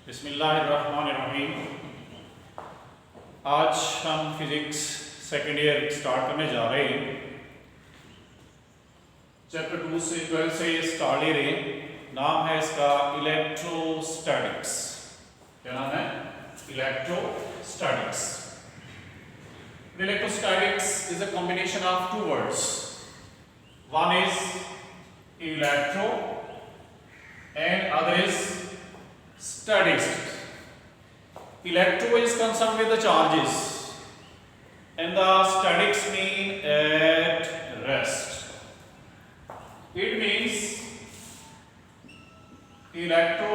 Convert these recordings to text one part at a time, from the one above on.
बिस्मिल्लाहिर्रहमानिर्रहीम। आज हम फिजिक्स सेकेंड ईयर स्टार्ट करने जा रहे हैं। चैप्टर 2 से 12 से ये स्टार्ट ले रहे हैं। नाम है इसका इलेक्ट्रोस्टैटिक्स। क्या नाम है? Electrostatics. Electrostatics is a combination of two words. One is electro and other is statics. Electro is concerned with the charges and the statics mean at rest. It means electro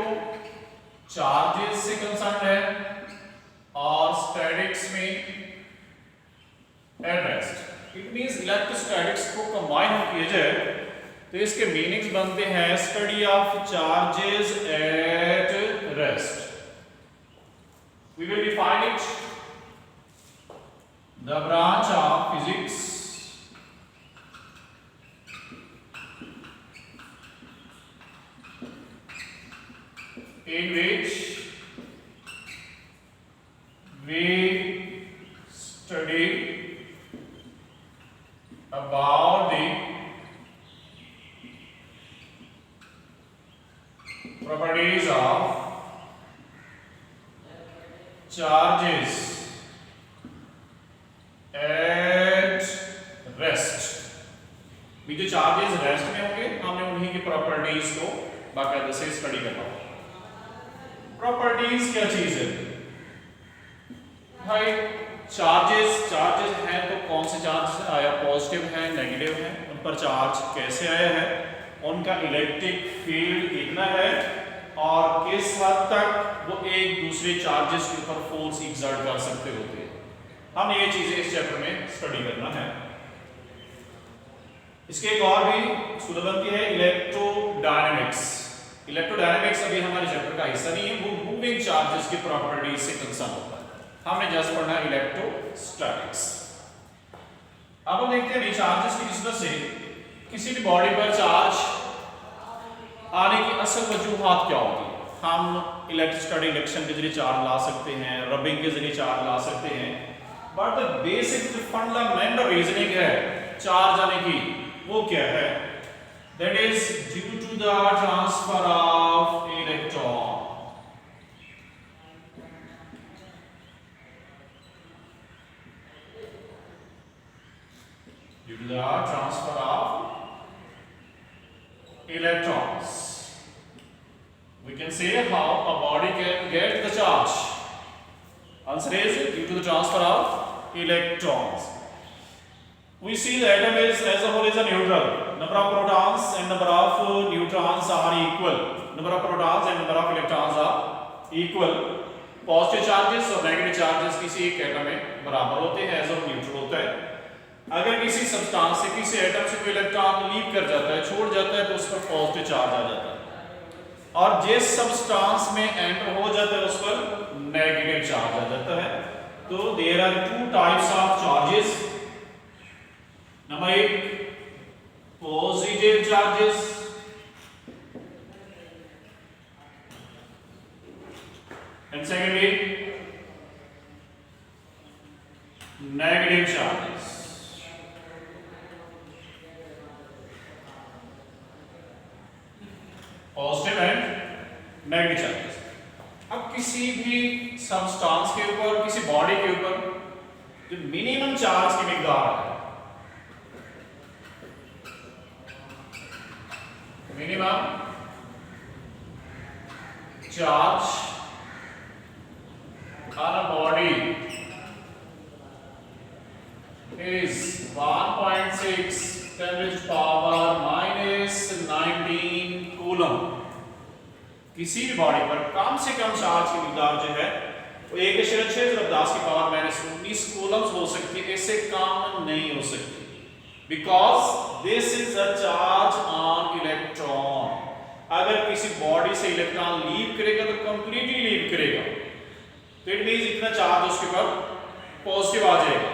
charges से concerned है और statics में at rest. It means electrostatics को combine किया जाए तो इसके meanings बनते हैं study of charges at rest. We will define it. The branch of physics in which we study about the properties of charges at rest. भी जो charges rest में होंगे हमने उन्हीं की प्रॉपर्टीज को बाकायदे से स्टडी करना होगा. प्रॉपर्टीज क्या चीज है भाई? चार्जेस हैं तो कौन से चार्ज आया, पॉजिटिव है नेगेटिव है, उन पर चार्ज कैसे आया है, उनका इलेक्ट्रिक फील्ड कितना है और किस हद तक वो एक दूसरे चार्जेस के ऊपर फोर्स एक्सर्ट कर सकते होते हैं. हम ये चीजें इस चैप्टर में स्टडी करना है. इसके एक और भी सूरत बनती है इलेक्ट्रोडायनेमिक्स. इलेक्ट्रोडायनेमिक्स अभी हमारे चैप्टर का हिस्सा नहीं है, वो मूविंग चार्जेस की प्रॉपर्टीज से कंसर्न होता है. हमने जस्ट पढ़ना है इलेक्ट्रोस्टैटिक्स. अब हम देखते हैं चार्जेस की निस्बत से किसी भी बॉडी पर चार्ज आने की असल वजूहात क्या होगी. हम इलेक्ट्रोस्टैटिक इंडक्शन के जरिए चार्ज ला सकते हैं, रबिंग के जरिए चार्ज ला सकते हैं, बट द बेसिक जो फंडामेंटल रीजनिंग है चार्ज आने की वो क्या है? That is due to the transfer of electron. Due to the transfer of electrons, we can say how a body can get the charge. Answer is due to the transfer of electrons. We see the atom is as a whole is a neutral. Number of protons and number of neutrons are equal. Number of protons and number of electrons are equal. Positive charges और negative charges किसी एक atom में बराबर होते हैं, as a neutral होता है. अगर किसी सब्सटेंस से किसी एटम से कोई इलेक्ट्रॉन लीव कर जाता है, छोड़ जाता है, तो उस पर पॉजिटिव चार्ज आ जाता है और जिस सब्सटेंस में एंटर हो जाता है उस पर नेगेटिव चार्ज आ जाता है. तो there are two types of charges. Number 1 positive charges and secondly negative charges. Positive and negative charges. अब किसी भी सब्सटेंस के ऊपर, किसी बॉडी के ऊपर जो मिनिमम चार्ज की मिकदार है, minimum charge on a body is 1.6 10 power minus 19 coulomb. किसी भी बॉडी पर कम से कम चार्ज की मिकदार जो है वो 1.6 की पावर माइनस 19 कूलम्स हो सकती है, इससे कम नहीं हो सकती. Because this is a charge on electron. अगर किसी बॉडी से इलेक्ट्रॉन लीव करेगा तो कंप्लीटली लीव करेगा, तो इट मींस इतना चार्ज उसके ऊपर पॉजिटिव आ जाएगा.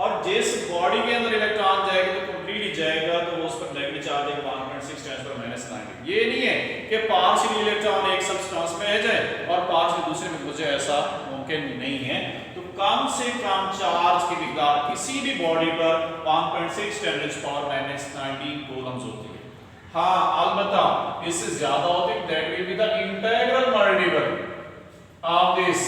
और जिस बॉडी के अंदर इलेक्ट्रॉन जाएगा तो कंप्लीटली जाएगा, तो वो उस पर नेगेटिव चार्ज है 1.6 10 पर -19. ये नहीं है कि पार्शियल इलेक्ट्रॉन एक सब्सटेंस में आ जाए और पार्शियल मुझे ऐसा मुमकिन नहीं है, तो कम से कम चार्ज की मिकदार किसी भी बॉडी पर 1.6 × 10⁻⁹ कूलम्स होती है। हाँ अलबत्ता इससे ज्यादा होती है, that will be the integral multiple of this.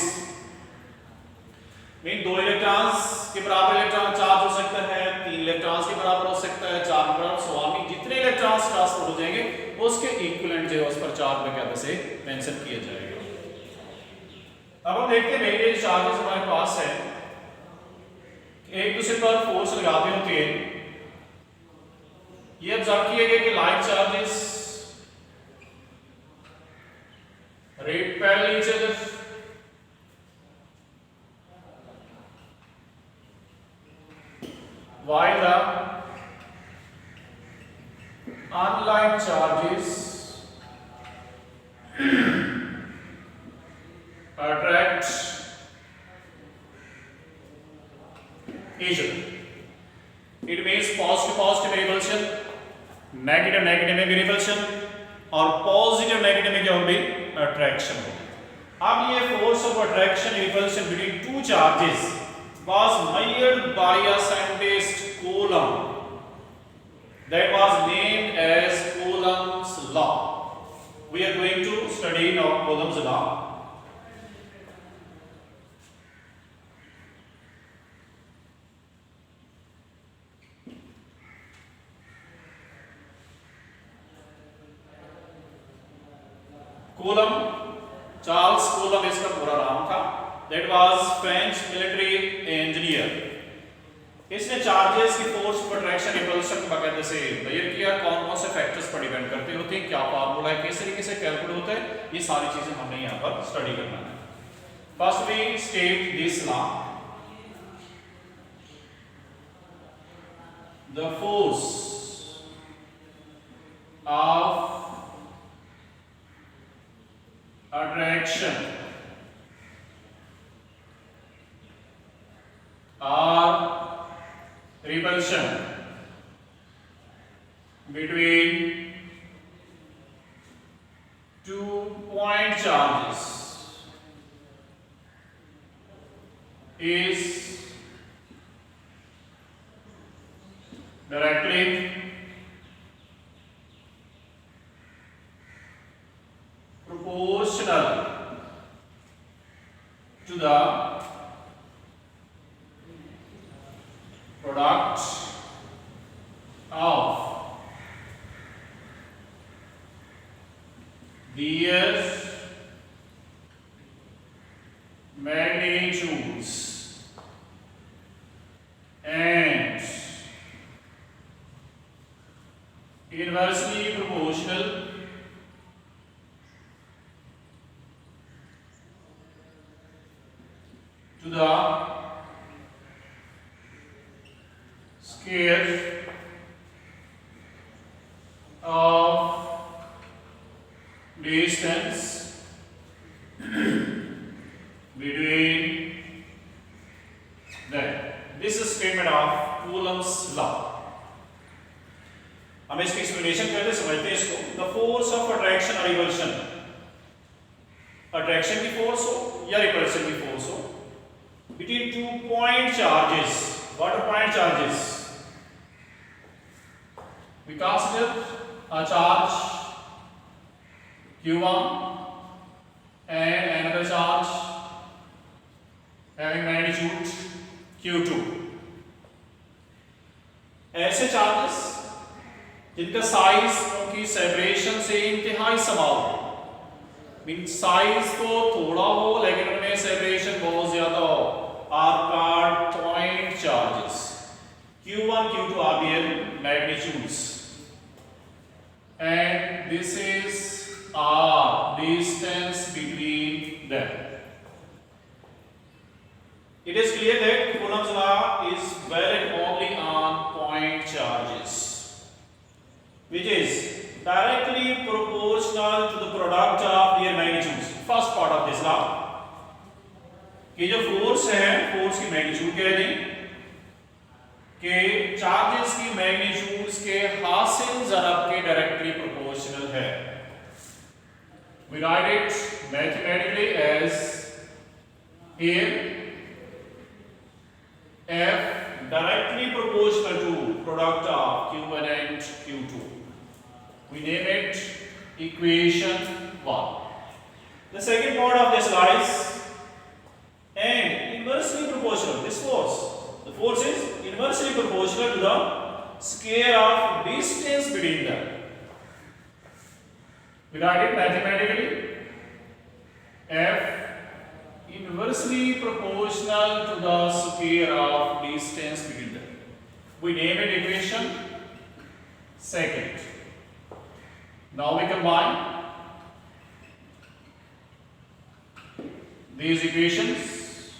Mean 2 electrons के बराबर इलेक्ट्रॉन चार्ज हो सकता है, 3 इलेक्ट्रॉन्स के बराबर हो सकता है, 4 के बराबर, सो ऑन। जितने इलेक्ट्रॉन्स ट्रांसफर हो जाएंगे उसके इक्विवेलेंट जो है उस पर चार्ज वगैरह से मेंशन किया जाएगा। अब हम देखते हैं ये चार्जेस हमारे पास है, एक दूसरे पर फोर्स लगाते होते हैं। ये ऑब्जर्व किया गया कि like charges repel each other, while the unlike charges attract each other. It means positive repulsion, negative repulsion, और पॉजिटिव नेगेटिव में क्या होगी, अट्रैक्शन होगी। अब ये force of attraction repulsion between two charges was measured by a scientist Coulomb, that was named as Coulomb's law. We are going to study now Coulomb's law. Coulomb, Charles coulomb इसका पूरा नाम था। That was French military engineer. इसने charges की force of attraction repulsion को बाकायदे से major किया, कौन कौन से फैक्टर्स पर डिपेंड करते होते हैं, क्या फार्मूला है, किस तरीके से कैलकुलेट होता है, ये सारी चीजें हमने यहाँ पर स्टडी करना है। First we state this law, the force of attraction or repulsion between 2 point charges is directly proportional to the product of their magnitudes and inversely proportional to the square of distance between them. This is statement of Coulomb's law. हम इसकी explanation करते समझते हैं इसको। The force of attraction और repulsion, attraction की force हो या रिपल्शन की फोर्स हो between 2 point charges. What are point charges? We consider a charge Q1 and another charge having magnitude Q2. ऐसे चार्जेस जिनका साइज उनकी सेपरेशन से इंतहाई समाल हो, मीन साइज तो थोड़ा हो लेकिन उनमें सेपरेशन बहुत ज्यादा हो, are called point charges. Q1, Q2 are their magnitudes, and this is r distance between them. It is clear that Coulomb's law is valid only on point charges, which is directly proportional to the product of their magnitudes. First part of this law, कि जो force है, force की magnitude कह दें कि charges की magnitudes के हासिल ज़रब के डायरेक्टली प्रोपोर्शनल है। We write it mathematically as Here F directly proportional to product of Q1 and Q2. We name it equation 1. The second part of this lies and inversely proportional. This force, the force is inversely proportional to the square of distance between them. We write it mathematically. F inversely proportional to the square of distance between them. We name it equation 2. Now we combine these equations.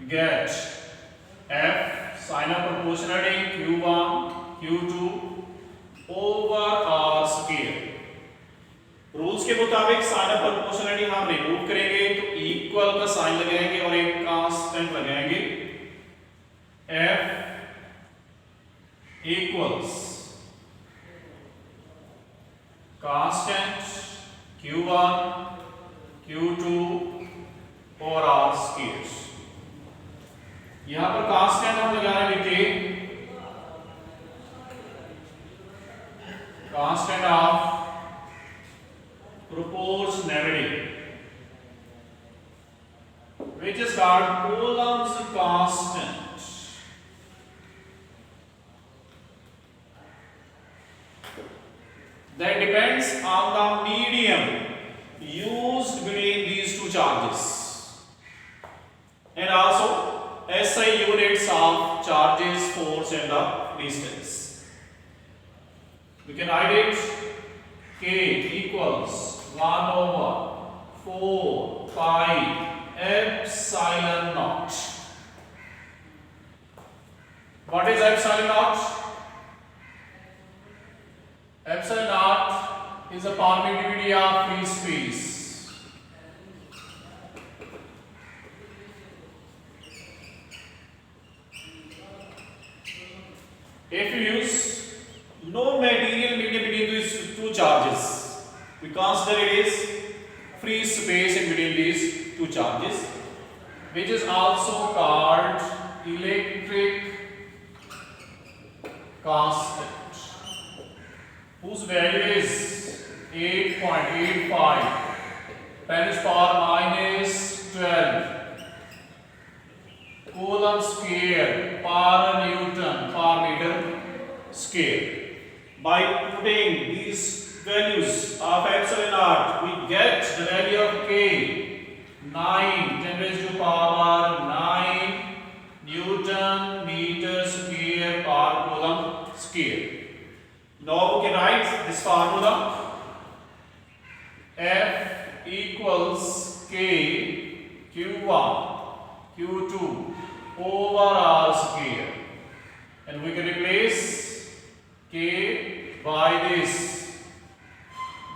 We get F sin of proportionality Q1 Q2 over R square. Rules के मुताबिक sign of proportionality हम remove करेंगे तो equal का sign लगाएंगे और एक constant लगाएंगे F equals constant Q1 Q2 और R स्क्वायर। यहां पर कांस्टेंट हम लगा रहे हैं constant of proportionality, which is called Coulomb's constant. That depends on the medium used between these two charges, and also SI units of charges, force, and the distance. We can write it K equals 1 over 4 pi epsilon naught. What is epsilon naught? Epsilon naught is a permittivity of free space. If you use no material medium between these two charges, we consider it is free space in between these two charges, which is also called electric constant, whose value is 8.85 10 power minus 12 Coulomb square per Newton per meter square. By putting these values of epsilon naught, we get the value of K 9 10 raised to power 9 Newton meter square per Coulomb square. Now we can write this formula F equals K Q1 Q2 over R square, and we can replace K by this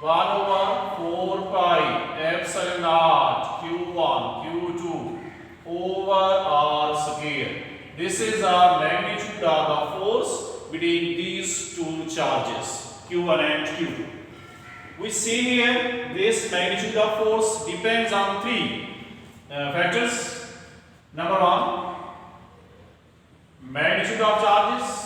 1 over 4 pi epsilon naught Q1 Q2 over R square. This is our magnitude of the force between these two charges Q1 and Q2. We see here this magnitude of force depends on three factors. Number 1, magnitude of charges.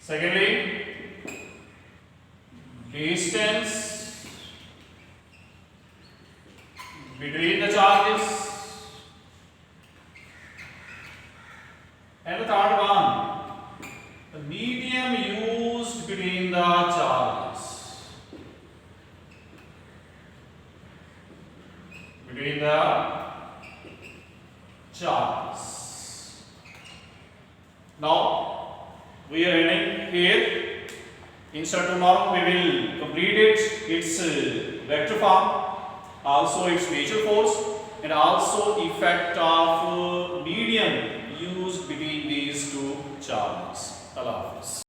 Secondly, distance between the charges. And the third one, the medium used between the charges. Between the charges. Now, we are ending here. Inside tomorrow we will complete it, its vector form, also its major force, and also effect of medium used between these two charges. Allah Hafiz.